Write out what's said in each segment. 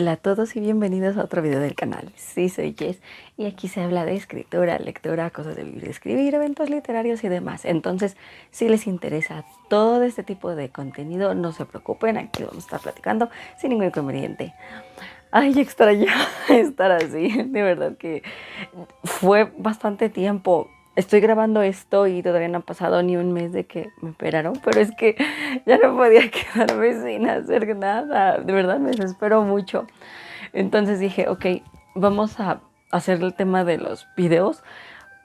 Hola a todos y bienvenidos a otro video del canal. Sí, soy Jess y aquí se habla de escritura, lectura, cosas de vivir y escribir, eventos literarios y demás. Entonces, si les interesa todo este tipo de contenido, no se preocupen, aquí vamos a estar platicando sin ningún inconveniente. Ay, extraño estar así, de verdad que fue bastante tiempo. Estoy grabando esto y todavía no ha pasado ni un mes de que me operaron, pero es que ya no podía quedarme sin hacer nada. De verdad me desespero mucho. Entonces dije, ok, vamos a hacer el tema de los videos,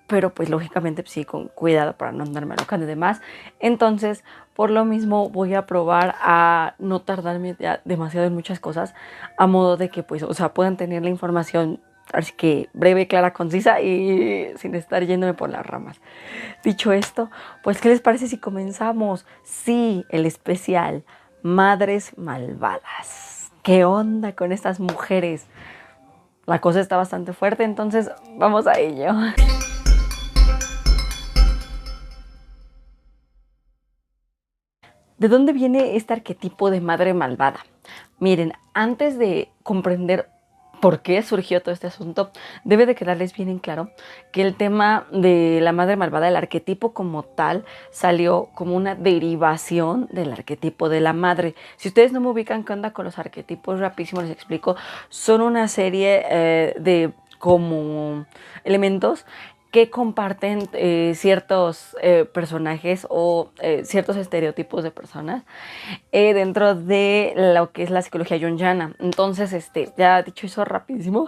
pero pues lógicamente pues, sí, con cuidado para no andarme alocando y demás. Entonces, por lo mismo voy a probar a no tardarme ya demasiado en muchas cosas, a modo de que pues, o sea, puedan tener la información así que breve, clara, concisa y sin estar yéndome por las ramas. Dicho esto, pues ¿qué les parece si comenzamos? Sí, el especial Madres Malvadas. ¿Qué onda con estas mujeres? La cosa está bastante fuerte, entonces vamos a ello. ¿De dónde viene este arquetipo de madre malvada? Miren, antes de comprender por qué surgió todo este asunto, debe de quedarles bien en claro que el tema de la madre malvada, el arquetipo como tal, salió como una derivación del arquetipo de la madre. Si ustedes no me ubican qué onda con los arquetipos, rapidísimo les explico. Son una serie de como elementos que comparten ciertos personajes o ciertos estereotipos de personas dentro de lo que es la psicología junguiana. Entonces, ya dicho eso rapidísimo,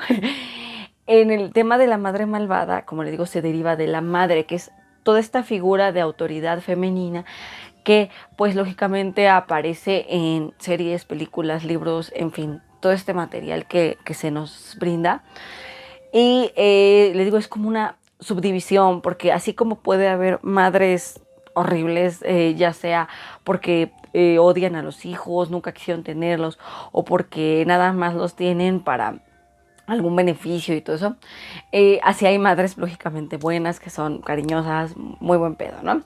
en el tema de la madre malvada, como les digo, se deriva de la madre, que es toda esta figura de autoridad femenina que pues lógicamente aparece en series, películas, libros, en fin, todo este material que se nos brinda. Y les digo, es como una subdivisión, porque así como puede haber madres horribles, ya sea porque odian a los hijos, nunca quisieron tenerlos, o porque nada más los tienen para algún beneficio y todo eso, así hay madres lógicamente buenas, que son cariñosas, muy buen pedo, ¿no?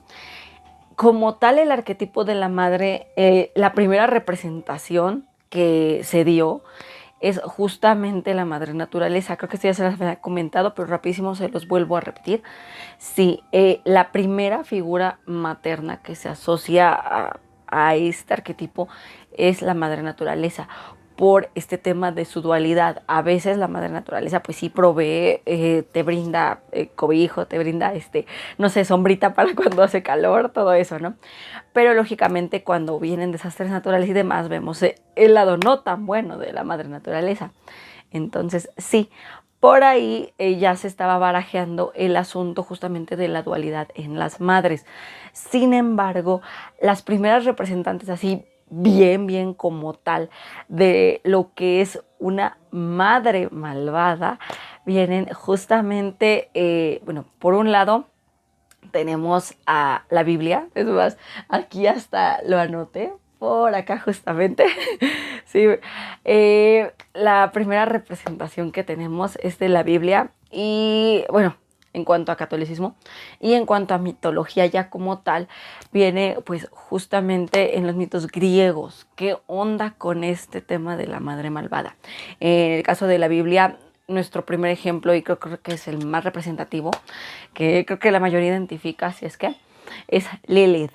Como tal, el arquetipo de la madre, la primera representación que se dio es justamente la madre naturaleza. Creo que esto ya se las había comentado, pero rapidísimo se los vuelvo a repetir. Sí, la primera figura materna que se asocia a este arquetipo es la madre naturaleza, por este tema de su dualidad. A veces la madre naturaleza pues sí provee, te brinda cobijo, te brinda no sé, sombrita para cuando hace calor, todo eso, ¿no? Pero lógicamente cuando vienen desastres naturales y demás, vemos el lado no tan bueno de la madre naturaleza. Entonces, sí, por ahí ya se estaba barajeando el asunto justamente de la dualidad en las madres. Sin embargo, las primeras representantes así bien como tal de lo que es una madre malvada vienen justamente, bueno, por un lado tenemos a la Biblia. Es más, aquí hasta lo anoté por acá justamente. Sí, la primera representación que tenemos es de la Biblia y bueno, en cuanto a catolicismo y en cuanto a mitología ya como tal, viene pues justamente en los mitos griegos. ¿Qué onda con este tema de la madre malvada? En el caso de la Biblia, nuestro primer ejemplo, y creo que es el más representativo, que creo que la mayoría identifica, si es que, es Lilith.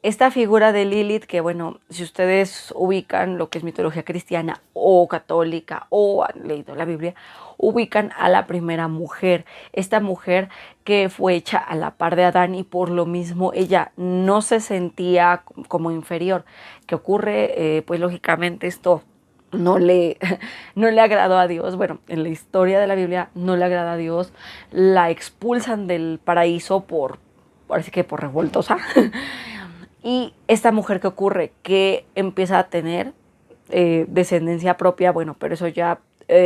Esta figura de Lilith, que bueno, si ustedes ubican lo que es mitología cristiana o católica o han leído la Biblia, ubican a la primera mujer, esta mujer que fue hecha a la par de Adán y por lo mismo ella no se sentía como inferior. ¿Qué ocurre? Pues lógicamente esto no le, no le agradó a Dios. Bueno, en la historia de la Biblia no le agrada a Dios, la expulsan del paraíso parece que por revoltosa. Y esta mujer, ¿qué ocurre? Que empieza a tener descendencia propia, bueno, pero eso ya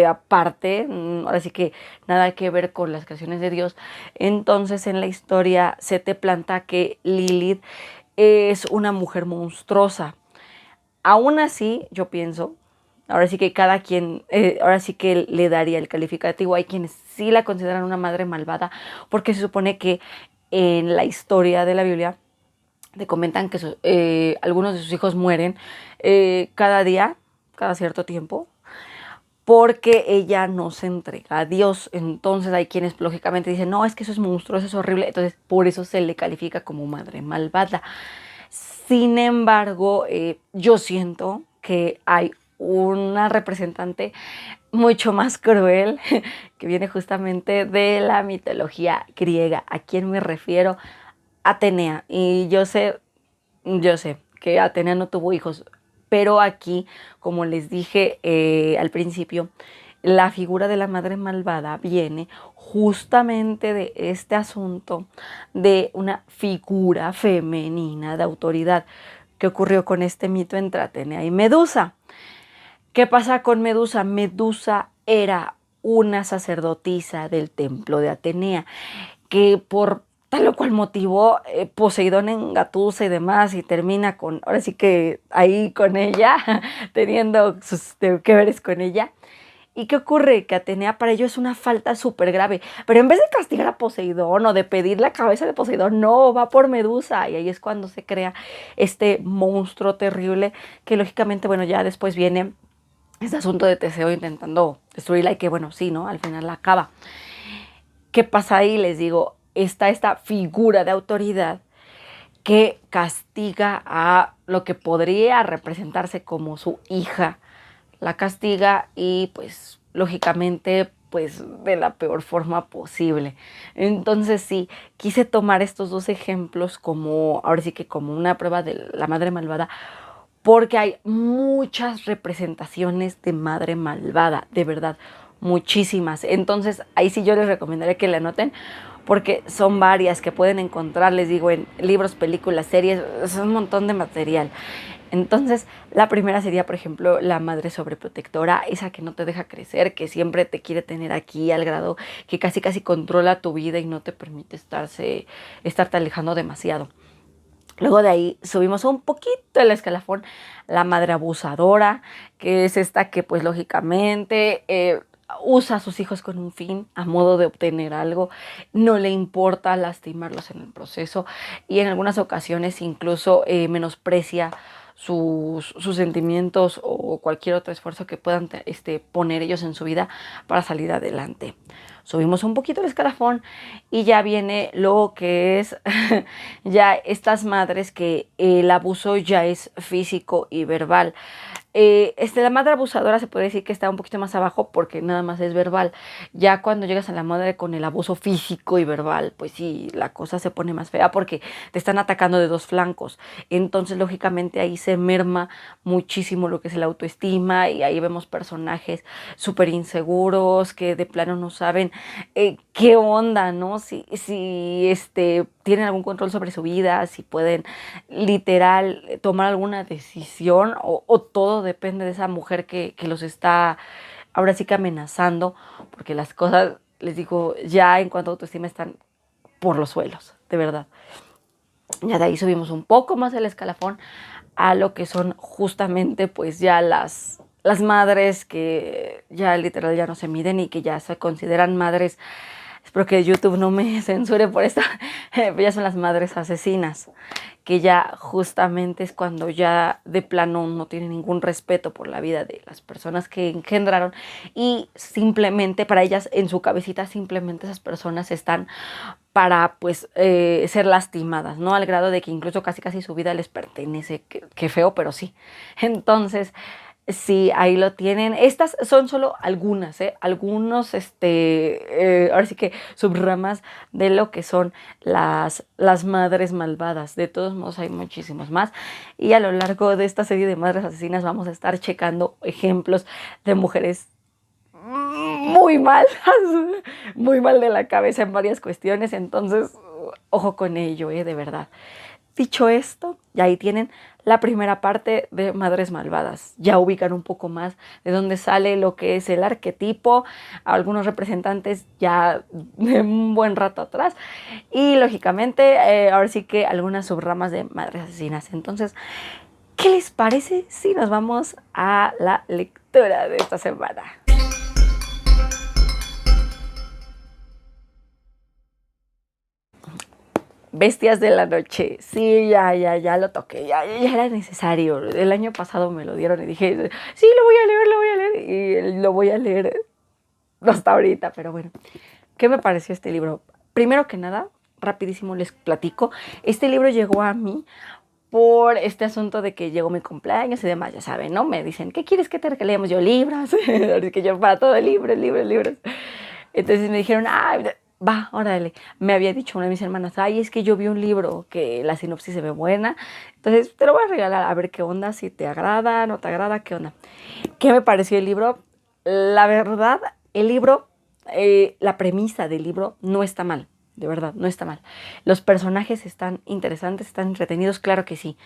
aparte, ahora sí que nada que ver con las creaciones de Dios. Entonces en la historia se te planta que Lilith es una mujer monstruosa. Aún así, yo pienso, ahora sí que cada quien, ahora sí que le daría el calificativo. Hay quienes sí la consideran una madre malvada, porque se supone que en la historia de la Biblia te comentan que algunos de sus hijos mueren cada día, cada cierto tiempo, porque ella no se entrega a Dios. Entonces hay quienes lógicamente dicen, no, es que eso es monstruoso, eso es horrible. Entonces por eso se le califica como madre malvada. Sin embargo, yo siento que hay una representante mucho más cruel que viene justamente de la mitología griega. ¿A quién me refiero? Atenea. Y yo sé que Atenea no tuvo hijos, pero aquí, como les dije al principio, la figura de la madre malvada viene justamente de este asunto de una figura femenina de autoridad. ¿Qué ocurrió con este mito entre Atenea y Medusa? ¿Qué pasa con Medusa? Medusa era una sacerdotisa del templo de Atenea que por tal o cual motivo Poseidón engatusa y demás y termina con, ahora sí que ahí con ella, teniendo sus que veres con ella. ¿Y qué ocurre? Que Atenea para ello es una falta súper grave. Pero en vez de castigar a Poseidón o de pedir la cabeza de Poseidón, no, va por Medusa. Y ahí es cuando se crea este monstruo terrible que lógicamente, bueno, ya después viene este asunto de Teseo intentando destruirla y que, bueno, sí, ¿no? Al final la acaba. ¿Qué pasa ahí? Les digo, está esta figura de autoridad que castiga a lo que podría representarse como su hija. La castiga y pues lógicamente pues de la peor forma posible. Entonces sí, quise tomar estos dos ejemplos como, ahora sí que como una prueba de la madre malvada, porque hay muchas representaciones de madre malvada, de verdad, muchísimas. Entonces ahí sí yo les recomendaría que la anoten, porque son varias que pueden encontrar, les digo, en libros, películas, series, es un montón de material. Entonces, la primera sería, por ejemplo, la madre sobreprotectora, esa que no te deja crecer, que siempre te quiere tener aquí al grado que casi casi controla tu vida y no te permite estarte alejando demasiado. Luego de ahí subimos un poquito el escalafón, la madre abusadora, que es esta que pues lógicamente usa a sus hijos con un fin, a modo de obtener algo, no le importa lastimarlos en el proceso y en algunas ocasiones incluso menosprecia sus sentimientos o cualquier otro esfuerzo que puedan poner ellos en su vida para salir adelante. Subimos un poquito el escalafón y ya viene lo que es ya estas madres que el abuso ya es físico y verbal. La madre abusadora se puede decir que está un poquito más abajo porque nada más es verbal. Ya cuando llegas a la madre con el abuso físico y verbal, pues sí, la cosa se pone más fea porque te están atacando de dos flancos. Entonces, lógicamente, ahí se merma muchísimo lo que es la autoestima y ahí vemos personajes súper inseguros que de plano no saben qué onda, ¿no? Si tienen algún control sobre su vida, si pueden literal tomar alguna decisión o todo depende de esa mujer que los está ahora sí que amenazando, porque las cosas, les digo, ya en cuanto a autoestima están por los suelos, de verdad. Ya de ahí subimos un poco más el escalafón a lo que son justamente pues ya las madres que ya literal ya no se miden y que ya se consideran madres. Espero que YouTube no me censure por esto. Ya son las madres asesinas, que ya justamente es cuando ya de plano no tienen ningún respeto por la vida de las personas que engendraron y simplemente para ellas en su cabecita simplemente esas personas están para pues ser lastimadas, ¿no? Al grado de que incluso casi casi su vida les pertenece, que feo, pero sí. Entonces, sí, ahí lo tienen. Estas son solo algunas, algunos, ahora sí que subramas de lo que son las madres malvadas. De todos modos hay muchísimos más. Y a lo largo de esta serie de madres asesinas vamos a estar checando ejemplos de mujeres muy mal, muy mal de la cabeza en varias cuestiones. Entonces, ojo con ello, de verdad. Dicho esto, ya ahí tienen la primera parte de Madres Malvadas. Ya ubican un poco más de dónde sale lo que es el arquetipo, algunos representantes ya de un buen rato atrás y lógicamente ahora sí que algunas subramas de Madres Asesinas. Entonces, ¿qué les parece si nos vamos a la lectura de esta semana? Bestias de la Noche. Sí, ya lo toqué, ya era necesario. El año pasado me lo dieron y dije, sí, lo voy a leer. Y lo voy a leer hasta ahorita, pero bueno. ¿Qué me pareció este libro? Primero que nada, rapidísimo les platico. Este libro llegó a mí por este asunto de que llegó mi cumpleaños y demás, ya saben, ¿no? Me dicen, ¿qué quieres que te leamos? Yo, libros. Así que yo, para todo, libros. Entonces me dijeron, va, órale. Me había dicho una de mis hermanas, es que yo vi un libro que la sinopsis se ve buena, entonces te lo voy a regalar a ver qué onda, si te agrada, no te agrada, qué onda. ¿Qué me pareció el libro? La verdad, el libro, la premisa del libro no está mal. De verdad, no está mal. Los personajes están interesantes, están entretenidos, claro que sí.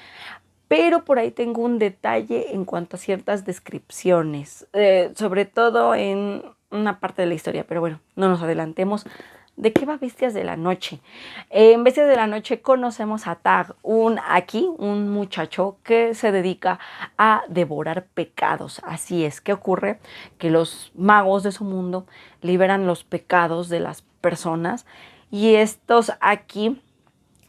Pero por ahí tengo un detalle en cuanto a ciertas descripciones, sobre todo en una parte de la historia, pero bueno, no nos adelantemos. ¿De qué va Bestias de la Noche? En Bestias de la Noche conocemos a Tag, un muchacho que se dedica a devorar pecados. Así es, ¿qué ocurre? Que los magos de su mundo liberan los pecados de las personas y estos aquí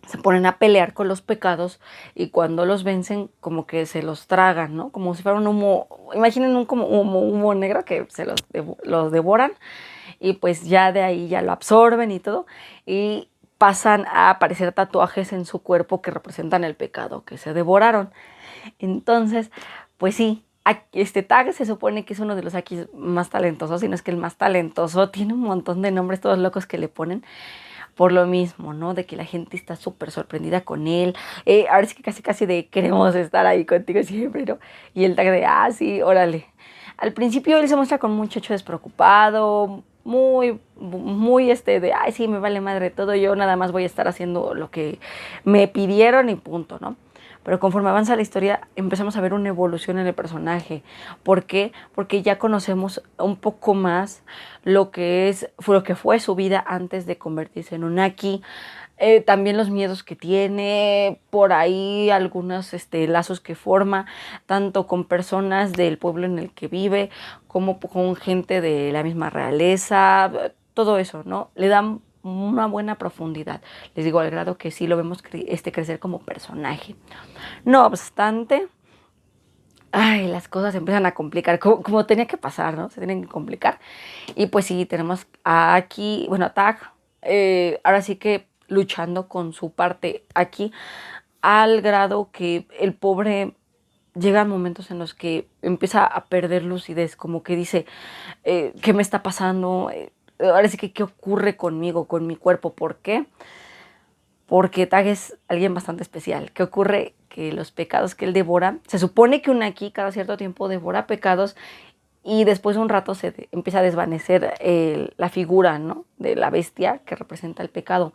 se ponen a pelear con los pecados y cuando los vencen como que se los tragan, ¿no? Como si fuera un humo, imaginen un como humo negro que se los devoran y pues ya de ahí ya lo absorben y todo y pasan a aparecer tatuajes en su cuerpo que representan el pecado que se devoraron. Entonces, pues sí, este Tag se supone que es uno de los aquí más talentosos, si no es que el más talentoso, tiene un montón de nombres todos locos que le ponen por lo mismo, ¿no? De que la gente está súper sorprendida con él. Ahora sí que casi de queremos estar ahí contigo siempre, ¿no? Y el Tag de, sí, órale. Al principio él se muestra como un muchacho despreocupado, muy de, sí, me vale madre todo, yo nada más voy a estar haciendo lo que me pidieron y punto, ¿no? Pero conforme avanza la historia empezamos a ver una evolución en el personaje. ¿Por qué? Porque ya conocemos un poco más lo que fue su vida antes de convertirse en un Aki. También los miedos que tiene, por ahí algunos lazos que forma, tanto con personas del pueblo en el que vive, como con gente de la misma realeza, todo eso, ¿no? Le dan una buena profundidad. Les digo, al grado que sí lo vemos crecer como personaje. No obstante, las cosas se empiezan a complicar, como tenía que pasar, ¿no? Se tienen que complicar. Y pues sí, tenemos aquí, bueno, a Tag, ahora sí que luchando con su parte aquí, al grado que el pobre llegan momentos en los que empieza a perder lucidez, como que dice, ¿qué me está pasando? Ahora sí que, ¿qué ocurre conmigo, con mi cuerpo? ¿Por qué? Porque Tag es alguien bastante especial. ¿Qué ocurre? Que los pecados que él devora, se supone que un Aki cada cierto tiempo devora pecados y después de un rato empieza a desvanecer la figura, ¿no? De la bestia que representa el pecado.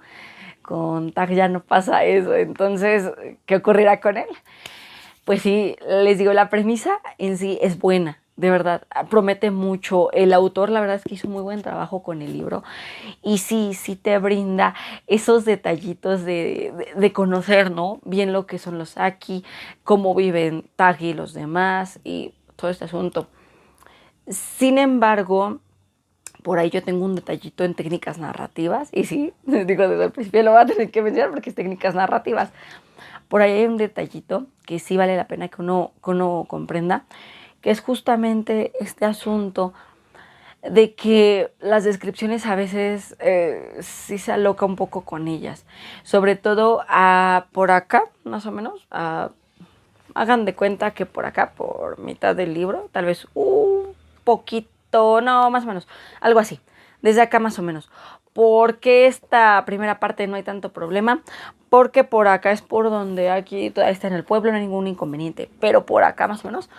Con Tag ya no pasa eso. Entonces, ¿qué ocurrirá con él? Pues sí, les digo, la premisa en sí es buena, de verdad, promete mucho. El autor, la verdad es que hizo muy buen trabajo con el libro y sí te brinda esos detallitos de conocer, ¿no? Bien lo que son los Aki, cómo viven Tag y los demás y todo este asunto. Sin embargo, por ahí yo tengo un detallito en técnicas narrativas y sí, digo, desde el principio lo voy a tener que mencionar porque es técnicas narrativas. Por ahí hay un detallito que sí vale la pena que uno comprenda, que es justamente este asunto de que las descripciones a veces sí se aloca un poco con ellas. Sobre todo por acá, más o menos, hagan de cuenta que por acá, por mitad del libro, tal vez un poquito, no, más o menos, algo así, desde acá más o menos. ¿Por qué esta primera parte no hay tanto problema? Porque por acá es por donde aquí todavía está en el pueblo, no hay ningún inconveniente, pero por acá más o menos,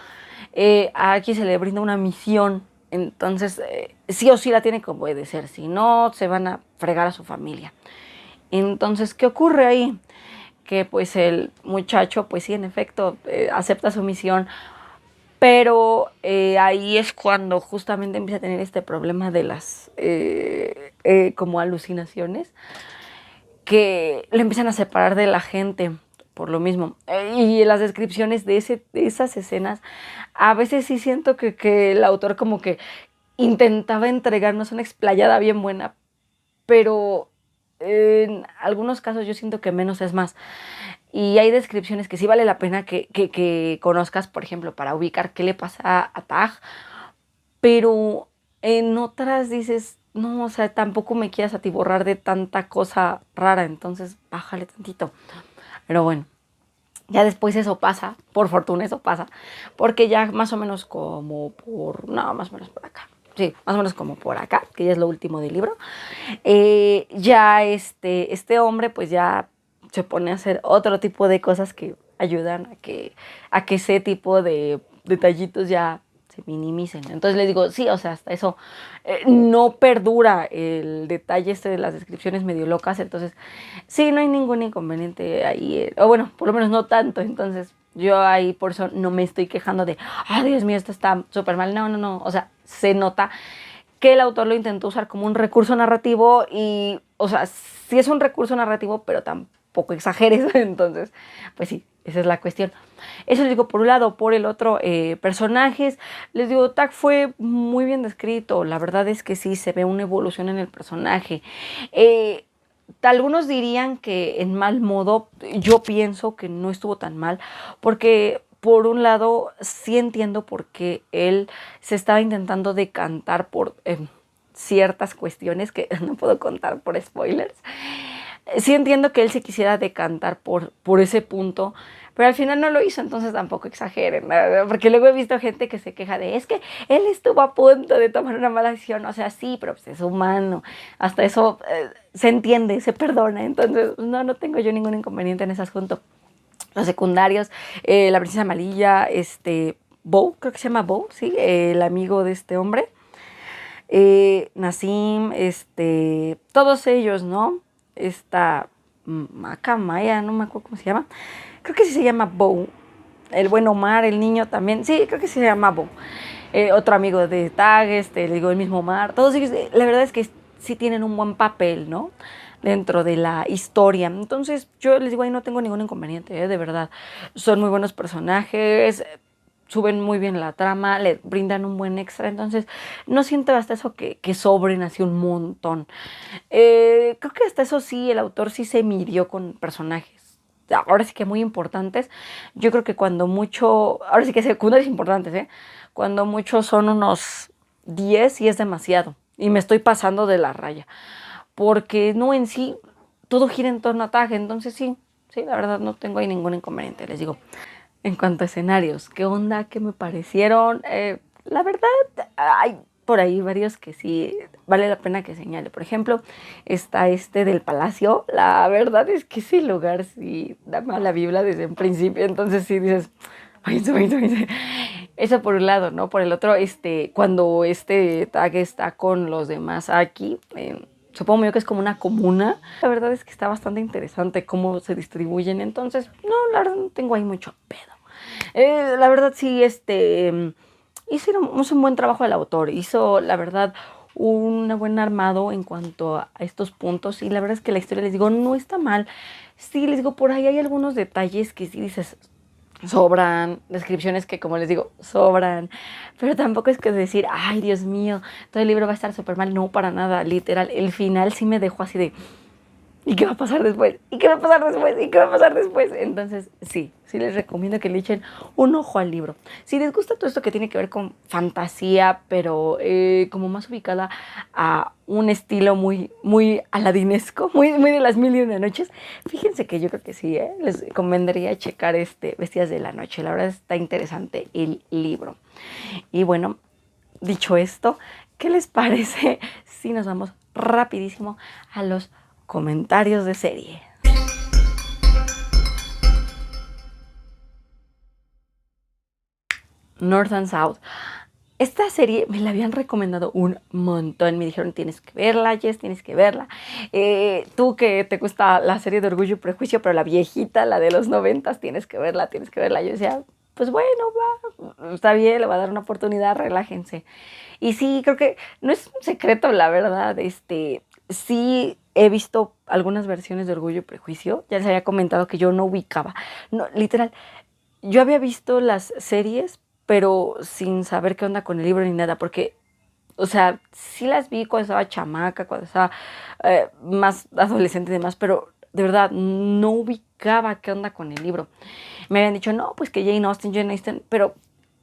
aquí se le brinda una misión, entonces sí o sí la tiene que obedecer, si no se van a fregar a su familia. Entonces, ¿qué ocurre ahí? Que pues el muchacho, pues sí, en efecto, acepta su misión, pero ahí es cuando justamente empieza a tener este problema de las como alucinaciones, que le empiezan a separar de la gente por lo mismo. Y las descripciones de esas escenas, a veces sí siento que el autor como que intentaba entregarnos una explayada bien buena, pero en algunos casos yo siento que menos es más. Y hay descripciones que sí vale la pena que conozcas, por ejemplo, para ubicar qué le pasa a Tag, pero en otras dices, no, o sea, tampoco me quieras atiborrar de tanta cosa rara, entonces bájale tantito. Pero bueno, ya después eso pasa, por fortuna eso pasa, porque ya más o menos como por, no, más o menos por acá. Sí, más o menos como por acá, que ya es lo último del libro. Ya este hombre pues ya se pone a hacer otro tipo de cosas que ayudan a que ese tipo de detallitos ya se minimicen. Entonces les digo, sí, o sea, hasta eso no perdura el detalle este de las descripciones medio locas, entonces sí, no hay ningún inconveniente ahí, o bueno, por lo menos no tanto, entonces yo ahí por eso no me estoy quejando de, ay, Dios mío, esto está súper mal, no, no, no, o sea, se nota que el autor lo intentó usar como un recurso narrativo y, o sea, sí es un recurso narrativo, pero tampoco exageres, entonces, pues sí, esa es la cuestión. Eso les digo por un lado, por el otro, personajes, les digo, Tag fue muy bien descrito, la verdad es que sí, se ve una evolución en el personaje. Algunos dirían que en mal modo, yo pienso que no estuvo tan mal, porque por un lado sí entiendo por qué él se estaba intentando decantar por ciertas cuestiones que no puedo contar por spoilers. Sí entiendo que él se quisiera decantar por ese punto, pero al final no lo hizo, entonces tampoco exageren, ¿no? Porque luego he visto gente que se queja de, es que él estuvo a punto de tomar una mala decisión, o sea, sí, pero pues es humano, hasta eso se entiende, se perdona, entonces no tengo yo ningún inconveniente en ese asunto. Los secundarios, la princesa amarilla, Bo, creo que se llama Bo, sí, el amigo de este hombre, Nassim, todos ellos, ¿no? Esta Maca, Maya, no me acuerdo cómo se llama, creo que sí se llama Bo, el buen Omar, el niño también, sí, creo que sí se llama Bo, otro amigo de Tag, le digo el mismo Omar, todos ellos, la verdad es que sí tienen un buen papel, ¿no? Dentro de la historia. Entonces, yo les digo, ahí no tengo ningún inconveniente, de verdad. Son muy buenos personajes, suben muy bien la trama, le brindan un buen extra, entonces no siento hasta eso que sobren así un montón. Creo que hasta eso sí, el autor sí se midió con personajes. Ahora sí que muy importantes. Yo creo que cuando mucho, ahora sí que secundarios importantes, cuando muchos son unos 10 y es demasiado. Y me estoy pasando de la raya. Porque no en sí, todo gira en torno a Tag. Entonces sí, la verdad no tengo ahí ningún inconveniente, les digo. En cuanto a escenarios, ¿qué onda? ¿Qué me parecieron? La verdad, hay por ahí varios que sí vale la pena que señale. Por ejemplo, está este del Palacio. La verdad es que ese lugar sí da mala vibra desde un principio. Entonces sí dices, váyanse. Eso por un lado, ¿no? Por el otro, cuando este Tag está con los demás aquí, supongo yo que es como una comuna. La verdad es que está bastante interesante cómo se distribuyen. Entonces, no, la verdad no tengo ahí mucho pedo. La verdad sí, hizo un buen trabajo el autor. Hizo, la verdad, un buen armado en cuanto a estos puntos. Y la verdad es que la historia, les digo, no está mal. Sí, les digo, por ahí hay algunos detalles que sí dices, sobran, descripciones que, como les digo, sobran, pero tampoco es que decir, ay, Dios mío, todo el libro va a estar súper mal, no, para nada, literal, el final sí me dejó así de, ¿y qué va a pasar después? ¿Y qué va a pasar después? ¿Y qué va a pasar después? Entonces, sí les recomiendo que le echen un ojo al libro. Si les gusta todo esto que tiene que ver con fantasía, pero como más ubicada a un estilo muy aladinesco, muy de las mil y una noches, fíjense que yo creo que sí, les convendría checar Bestias de la Noche. La verdad está interesante el libro. Y bueno, dicho esto, ¿qué les parece si nos vamos rapidísimo a los comentarios de serie? North and South. Esta serie me la habían recomendado un montón. Me dijeron, tienes que verla, Jess, tienes que verla. Tú que te gusta la serie de Orgullo y Prejuicio, pero la viejita, la de los 90, tienes que verla, tienes que verla. Yo decía, pues bueno, va, está bien, le va a dar una oportunidad, relájense. Y sí, creo que no es un secreto, la verdad. Sí he visto algunas versiones de Orgullo y Prejuicio. Ya les había comentado que yo no ubicaba. No, literal, yo había visto las series, pero sin saber qué onda con el libro ni nada, porque o sea, sí las vi cuando estaba chamaca, cuando estaba más adolescente y demás, pero de verdad no ubicaba qué onda con el libro. Me habían dicho, no, pues que Jane Austen, pero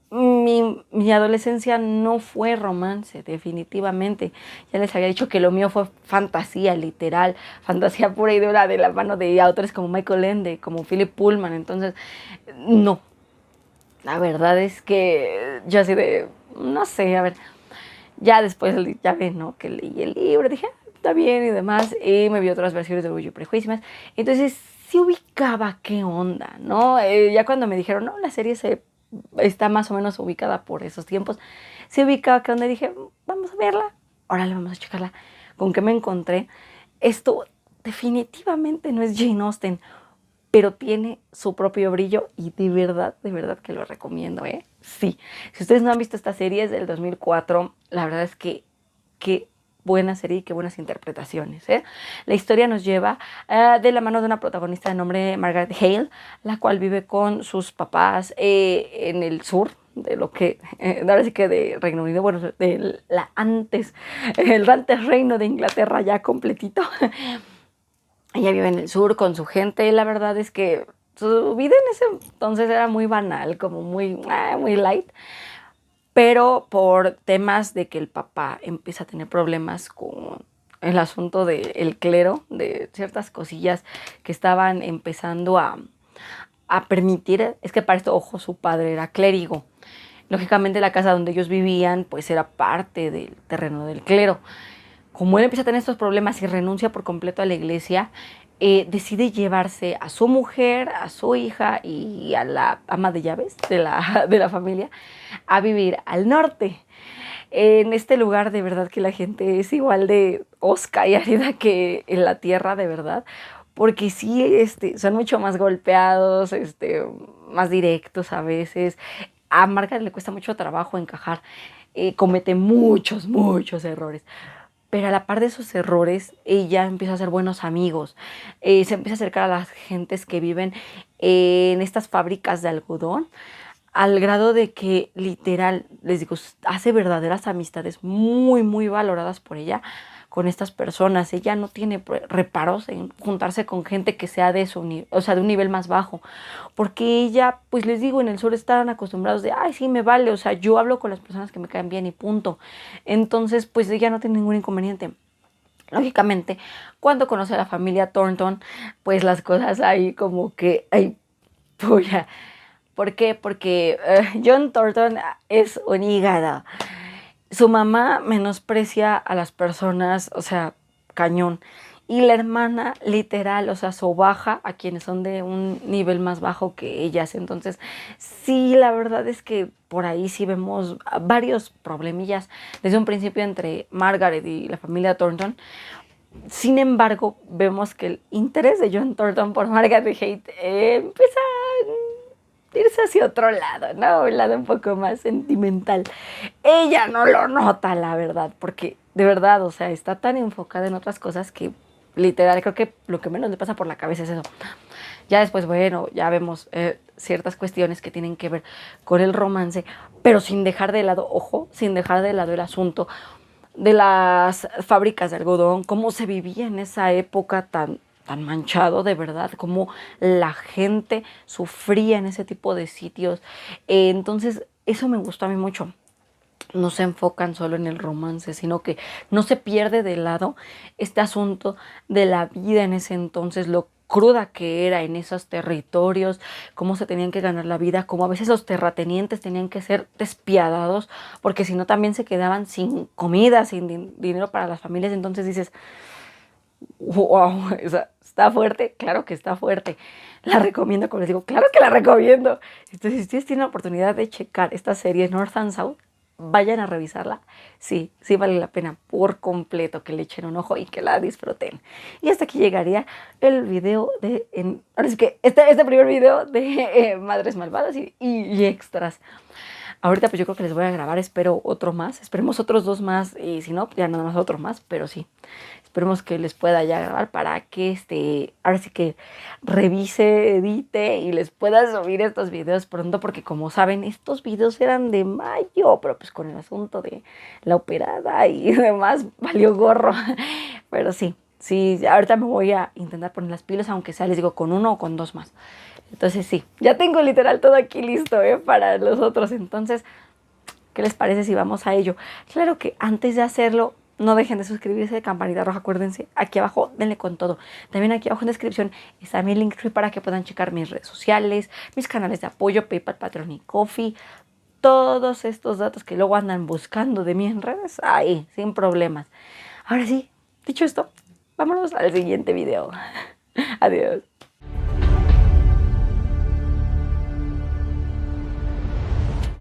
mi adolescencia no fue romance, definitivamente. Ya les había dicho que lo mío fue fantasía, literal, fantasía pura y dura de la mano de autores como Michael Ende, como Philip Pullman. Entonces, no, la verdad es que yo así de, no sé, a ver, ya después, ya ven, ¿no? Que leí el libro, dije, "Ah, está bien y demás", y me vi otras versiones de Orgullo y Prejuicio y más. Entonces, sí ubicaba qué onda, ¿no? Ya cuando me dijeron, no, la serie está más o menos ubicada por esos tiempos, sí ubicaba qué onda y dije, vamos a verla, órale, vamos a checarla. ¿Con qué me encontré? Esto definitivamente no es Jane Austen, pero tiene su propio brillo y de verdad que lo recomiendo, ¿eh? Sí, si ustedes no han visto esta serie, es del 2004, la verdad es que qué buena serie y qué buenas interpretaciones, ¿eh? La historia nos lleva de la mano de una protagonista de nombre Margaret Hale, la cual vive con sus papás en el sur de lo que, ahora sí que de Reino Unido, bueno, el antes reino de Inglaterra ya completito. Ella vive en el sur con su gente y la verdad es que su vida en ese entonces era muy banal, como muy light, pero por temas de que el papá empieza a tener problemas con el asunto del clero, de ciertas cosillas que estaban empezando a permitir, es que para esto, ojo, su padre era clérigo. Lógicamente la casa donde ellos vivían pues era parte del terreno del clero. Como él empieza a tener estos problemas y renuncia por completo a la iglesia, decide llevarse a su mujer, a su hija y a la ama de llaves de la familia a vivir al norte. En este lugar de verdad que la gente es igual de osca y árida que en la tierra, de verdad, porque sí, son mucho más golpeados, más directos a veces. A Margaret le cuesta mucho trabajo encajar, comete muchos errores. Pero a la par de esos errores, ella empieza a hacer buenos amigos, se empieza a acercar a las gentes que viven en estas fábricas de algodón, al grado de que literal, les digo, hace verdaderas amistades muy valoradas por ella con estas personas. Ella no tiene reparos en juntarse con gente que sea de su o sea, de un nivel más bajo, porque ella, pues les digo, en el sur están acostumbrados de, ay, sí, me vale, o sea, yo hablo con las personas que me caen bien y punto. Entonces, pues ella no tiene ningún inconveniente. Lógicamente, cuando conoce a la familia Thornton, pues las cosas ahí como que, ay, puya. ¿Por qué? Porque John Thornton es un hígado. Su mamá menosprecia a las personas, o sea, cañón. Y la hermana, literal, o sea, sobaja a quienes son de un nivel más bajo que ellas. Entonces, sí, la verdad es que por ahí sí vemos varios problemillas desde un principio entre Margaret y la familia Thornton. Sin embargo, vemos que el interés de John Thornton por Margaret Haight empieza a irse hacia otro lado, ¿no? Un lado un poco más sentimental. Ella no lo nota, la verdad, porque de verdad, o sea, está tan enfocada en otras cosas que literal creo que lo que menos le pasa por la cabeza es eso. Ya después, bueno, ya vemos ciertas cuestiones que tienen que ver con el romance, pero sin dejar de lado, ojo, sin dejar de lado el asunto de las fábricas de algodón, cómo se vivía en esa época tan manchado, de verdad, cómo la gente sufría en ese tipo de sitios. Entonces, eso me gustó a mí mucho. No se enfocan solo en el romance, sino que no se pierde de lado este asunto de la vida en ese entonces, lo cruda que era en esos territorios, cómo se tenían que ganar la vida, cómo a veces los terratenientes tenían que ser despiadados, porque si no también se quedaban sin comida, sin dinero para las familias. Entonces dices, wow, o sea, está fuerte, claro que está fuerte. La recomiendo, como les digo, claro que la recomiendo. Entonces, si ustedes tienen la oportunidad de checar esta serie North and South, vayan a revisarla. Sí, sí vale la pena por completo que le echen un ojo y que la disfruten. Y hasta aquí llegaría el video ahora sí que este primer video de Madres Malvadas y extras. Ahorita pues yo creo que les voy a grabar, espero otro más, esperemos otros dos más y si no, ya nada más otro más, pero sí. esperemos que les pueda ya grabar para que ahora sí que revise, edite y les pueda subir estos videos pronto, porque como saben, estos videos eran de mayo, pero pues con el asunto de la operada y demás valió gorro. Pero sí, sí, ahorita me voy a intentar poner las pilas, aunque sea, les digo, con uno o con dos más. Entonces sí, ya tengo literal todo aquí listo, para los otros. Entonces, ¿qué les parece si vamos a ello? Claro que antes de hacerlo, no dejen de suscribirse, de campanita roja, acuérdense, aquí abajo denle con todo. También aquí abajo en la descripción está mi Linktree para que puedan checar mis redes sociales, mis canales de apoyo, PayPal, Patreon y Ko-fi. Todos estos datos que luego andan buscando de mí en redes, ahí, sin problemas. Ahora sí, dicho esto, vámonos al siguiente video. Adiós.